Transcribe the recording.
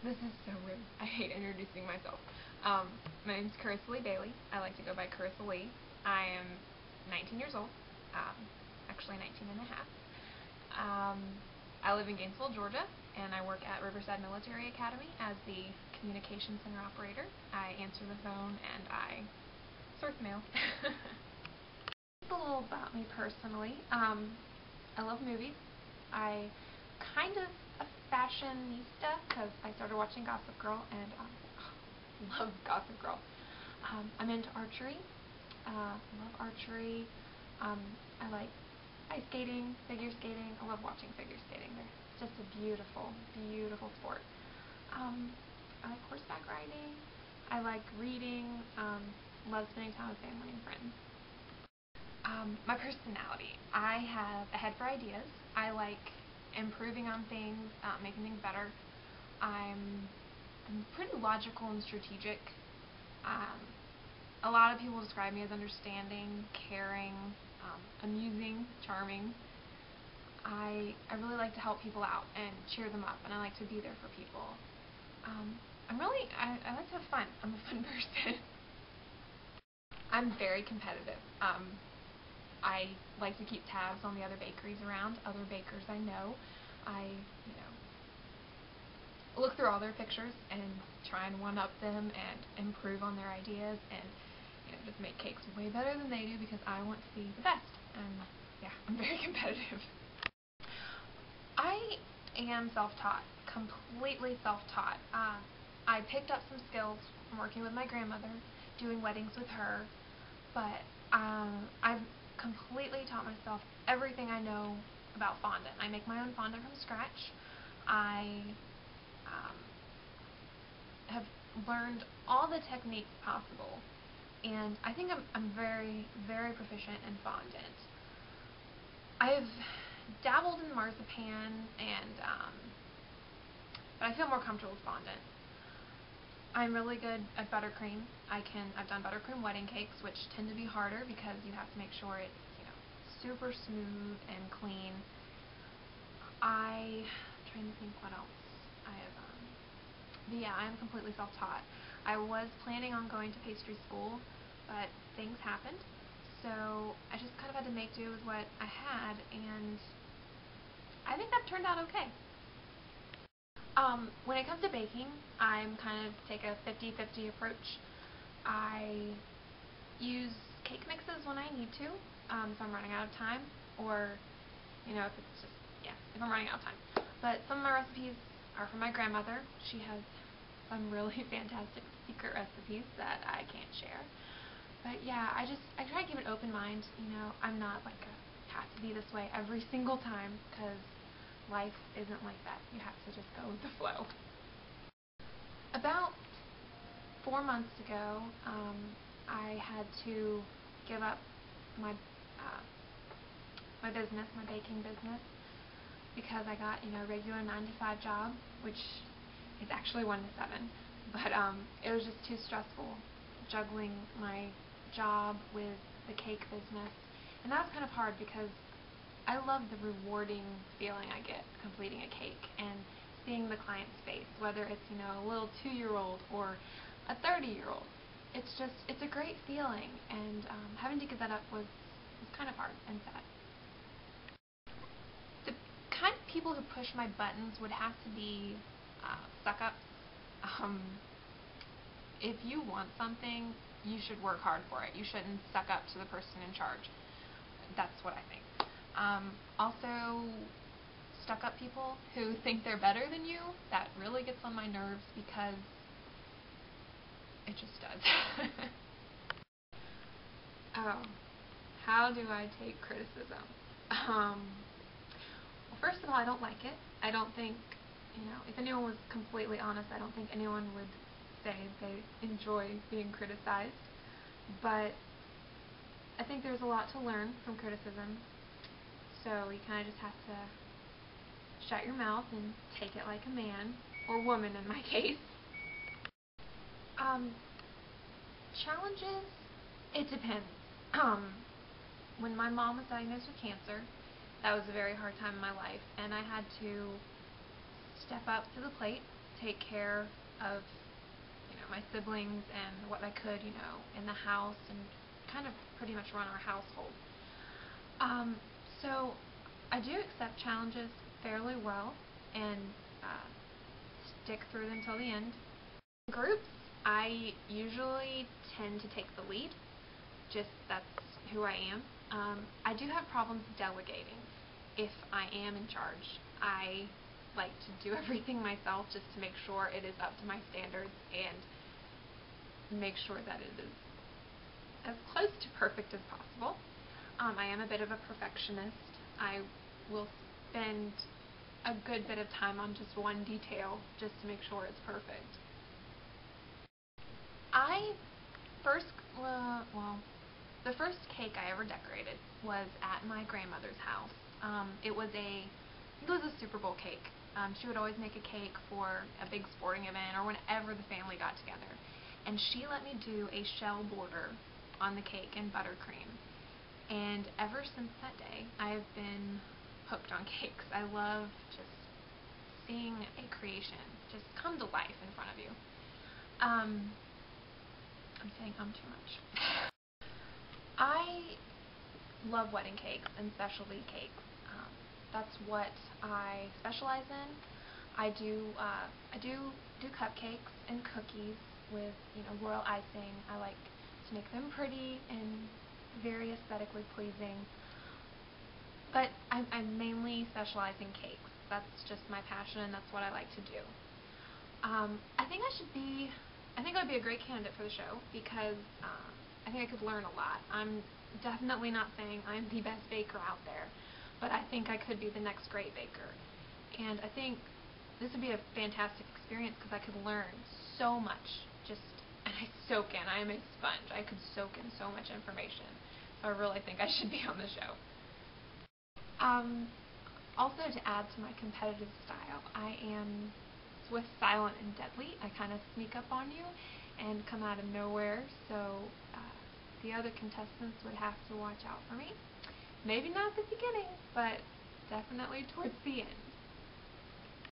This is so weird. I hate introducing myself. My name's Cbailey. I like to go by Carissa Lee. I am 19 years old. Um, actually 19 and a half. I live in Gainesville, Georgia, and I work at Riverside Military Academy as the communication center operator. I answer the phone and I sort the mail. Just a little about me personally. I love movies. I kind of a fashionista because I started watching Gossip Girl and love Gossip Girl. I'm into archery. Love archery. I like ice skating, figure skating. I love watching figure skating. It's just a beautiful, beautiful sport. I like horseback riding. I like reading. Love spending time with family and friends. My personality. I have a head for ideas. I like improving on things, making things better. I'm pretty logical and strategic. A lot of people describe me as understanding, caring, amusing, charming. I really like to help people out and cheer them up, and I like to be there for people. I like to have fun. I'm a fun person. I'm very competitive. I like to keep tabs on the other bakeries around, other bakers I know. I, look through all their pictures and try and one-up them and improve on their ideas and, just make cakes way better than they do because I want to be the best. And, yeah, I'm very competitive. I am self-taught, completely self-taught. I picked up some skills from working with my grandmother, doing weddings with her, but I've completely taught myself everything I know about fondant. I make my own fondant from scratch. I have learned all the techniques possible, and I think I'm very, very proficient in fondant. I've dabbled in marzipan, but I feel more comfortable with fondant. I'm really good at buttercream. I've done buttercream wedding cakes, which tend to be harder because you have to make sure it's, super smooth and clean. I'm trying to think what else I have. But yeah, I'm completely self-taught. I was planning on going to pastry school, but things happened, so I just kind of had to make do with what I had, and I think that turned out okay. When it comes to baking, I'm kind of take a 50-50 approach. I use cake mixes when I need to, if I'm running out of time, or, if it's just, if I'm running out of time. But some of my recipes are from my grandmother. She has some really fantastic secret recipes that I can't share. But yeah, I try to keep an open mind, I'm not like have to be this way every single time, because life isn't like that. You have to just go with the flow. About 4 months ago, I had to give up my my business, my baking business, because I got a regular 9-to-5 job, which is actually 1 to 7, but it was just too stressful juggling my job with the cake business, and that was kind of hard because I love the rewarding feeling I get completing a cake and seeing the client's face, whether it's a little 2-year-old or a 30-year-old. It's a great feeling, and having to give that up was kind of hard and sad. The kind of people who push my buttons would have to be suck-ups. If you want something, you should work hard for it. You shouldn't suck up to the person in charge. That's what I think. Also, stuck-up people who think they're better than you, that really gets on my nerves because it just does. Oh, how do I take criticism? Well, first of all, I don't like it. I don't think, if anyone was completely honest, I don't think anyone would say they enjoy being criticized. But I think there's a lot to learn from criticism. So you kind of just have to shut your mouth and take it like a man, or woman in my case. Challenges, it depends. When my mom was diagnosed with cancer, that was a very hard time in my life, and I had to step up to the plate take care of, my siblings and what I could, in the house, and kind of pretty much run our household. So I do accept challenges fairly well and stick through them till the end. In groups, I usually tend to take the lead. Just that's who I am. I do have problems delegating if I am in charge. I like to do everything myself just to make sure it is up to my standards and make sure that it is as close to perfect as possible. I am a bit of a perfectionist. I will spend a good bit of time on just one detail just to make sure it's perfect. The first cake I ever decorated was at my grandmother's house. It was a Super Bowl cake. She would always make a cake for a big sporting event or whenever the family got together. And she let me do a shell border on the cake in buttercream. And ever since that day, I've been hooked on cakes. I love just seeing a creation just come to life in front of you. I'm saying too much. I love wedding cakes and specialty cakes. That's what I specialize in. I do cupcakes and cookies with royal icing. I like to make them pretty and very aesthetically pleasing. But I mainly specialize in cakes. That's just my passion, and that's what I like to do. I think I would be a great candidate for the show because I think I could learn a lot. I'm definitely not saying I'm the best baker out there, but I think I could be the next great baker. And I think this would be a fantastic experience because I could learn so much. And I soak in. I am a sponge. I could soak in so much information. So I really think I should be on the show. Also, to add to my competitive style, I am swift, silent, and deadly. I kind of sneak up on you and come out of nowhere, so the other contestants would have to watch out for me. Maybe not at the beginning, but definitely towards the end.